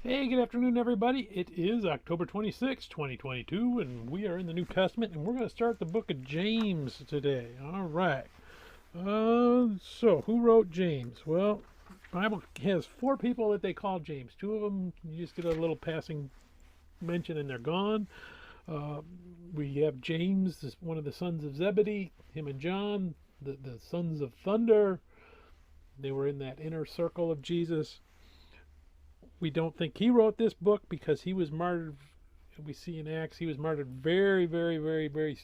Hey, good afternoon, everybody. It is October 26, 2022, and we are in the New Testament, and we're going to start the book of James today. All right. So who wrote James? Well, the Bible has four people that they call James. Two of them, you just get a little passing mention and they're gone. Uh, we have James, one of the sons of Zebedee, him and John, the sons of thunder. They were in that inner circle of Jesus. We don't think he wrote this book because he was martyred. We see in Acts he was martyred very, very, very, very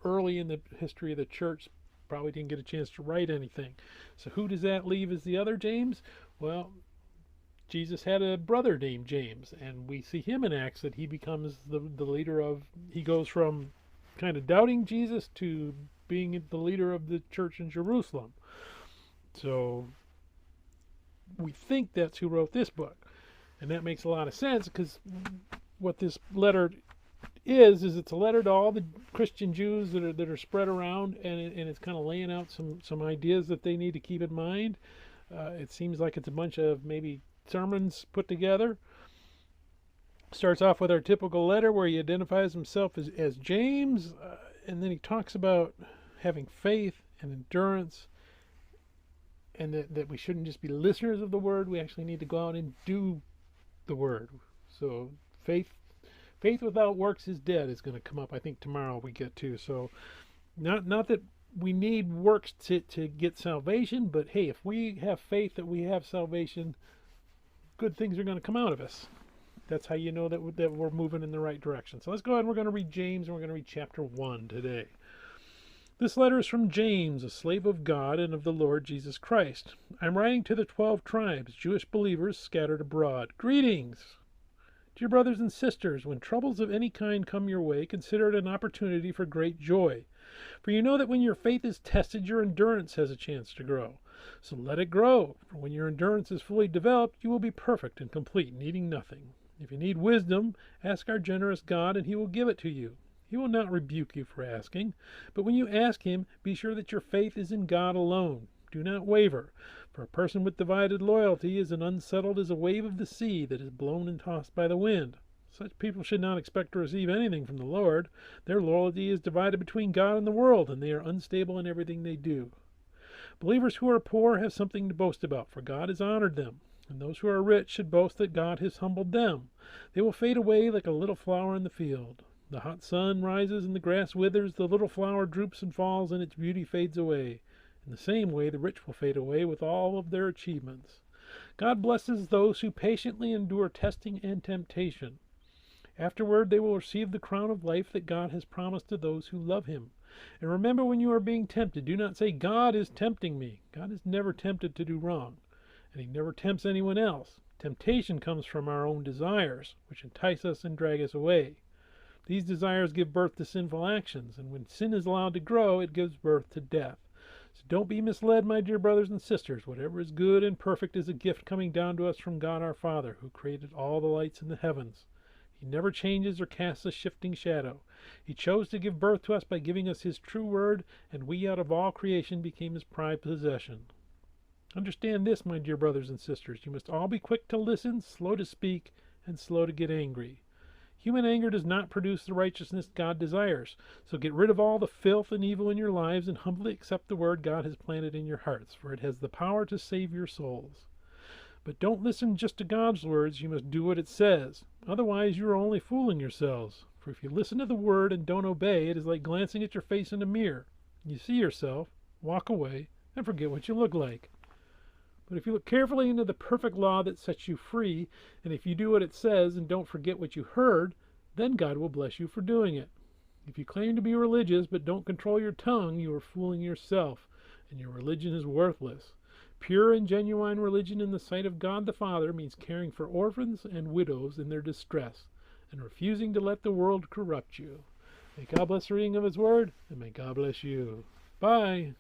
early in the history of the church. Probably didn't get a chance to write anything. So who does that leave as the other James? Well, Jesus had a brother named James, and we see him in Acts that he becomes the leader of. He goes from kind of doubting Jesus to being the leader of the church in Jerusalem. So we think that's who wrote this book. And that makes a lot of sense because what this letter is it's a letter to all the Christian Jews that are spread around, and it's kind of laying out some ideas that they need to keep in mind. It seems like it's a bunch of maybe sermons put together. Starts off with our typical letter where he identifies himself as James, and then he talks about having faith and endurance, and that we shouldn't just be listeners of the word. We actually need to go out and do the word. So faith without works is dead is going to come up, I think, tomorrow we get to. So not that we need works to get salvation, but hey, if we have faith that we have salvation, good things are going to come out of us. That's how you know that we're moving in the right direction. So let's go ahead and we're going to read James, and we're going to read chapter 1 today. This letter is from James, a slave of God and of the Lord Jesus Christ. I'm writing to the 12 tribes, Jewish believers scattered abroad. Greetings! Dear brothers and sisters, when troubles of any kind come your way, consider it an opportunity for great joy. For you know that when your faith is tested, your endurance has a chance to grow. So let it grow, for when your endurance is fully developed, you will be perfect and complete, needing nothing. If you need wisdom, ask our generous God, and he will give it to you. He will not rebuke you for asking, but when you ask him, be sure that your faith is in God alone. Do not waver, for a person with divided loyalty is as unsettled as a wave of the sea that is blown and tossed by the wind. Such people should not expect to receive anything from the Lord. Their loyalty is divided between God and the world, and they are unstable in everything they do. Believers who are poor have something to boast about, for God has honored them. And those who are rich should boast that God has humbled them. They will fade away like a little flower in the field. The hot sun rises and the grass withers, the little flower droops and falls, and its beauty fades away. In the same way, the rich will fade away with all of their achievements. God blesses those who patiently endure testing and temptation. Afterward, they will receive the crown of life that God has promised to those who love him. And remember, when you are being tempted, do not say, God is tempting me. God is never tempted to do wrong, and he never tempts anyone else. Temptation comes from our own desires, which entice us and drag us away. These desires give birth to sinful actions, and when sin is allowed to grow, it gives birth to death. So don't be misled, my dear brothers and sisters. Whatever is good and perfect is a gift coming down to us from God our Father, who created all the lights in the heavens. He never changes or casts a shifting shadow. He chose to give birth to us by giving us his true word, and we out of all creation became his prized possession. Understand this, my dear brothers and sisters. You must all be quick to listen, slow to speak, and slow to get angry. Human anger does not produce the righteousness God desires. So get rid of all the filth and evil in your lives and humbly accept the word God has planted in your hearts, for it has the power to save your souls. But don't listen just to God's words. You must do what it says. Otherwise, you are only fooling yourselves. For if you listen to the word and don't obey, it is like glancing at your face in a mirror. You see yourself, walk away, and forget what you look like. But if you look carefully into the perfect law that sets you free, and if you do what it says and don't forget what you heard, then God will bless you for doing it. If you claim to be religious but don't control your tongue, you are fooling yourself, and your religion is worthless. Pure and genuine religion in the sight of God the Father means caring for orphans and widows in their distress, and refusing to let the world corrupt you. May God bless the reading of his word, and may God bless you. Bye.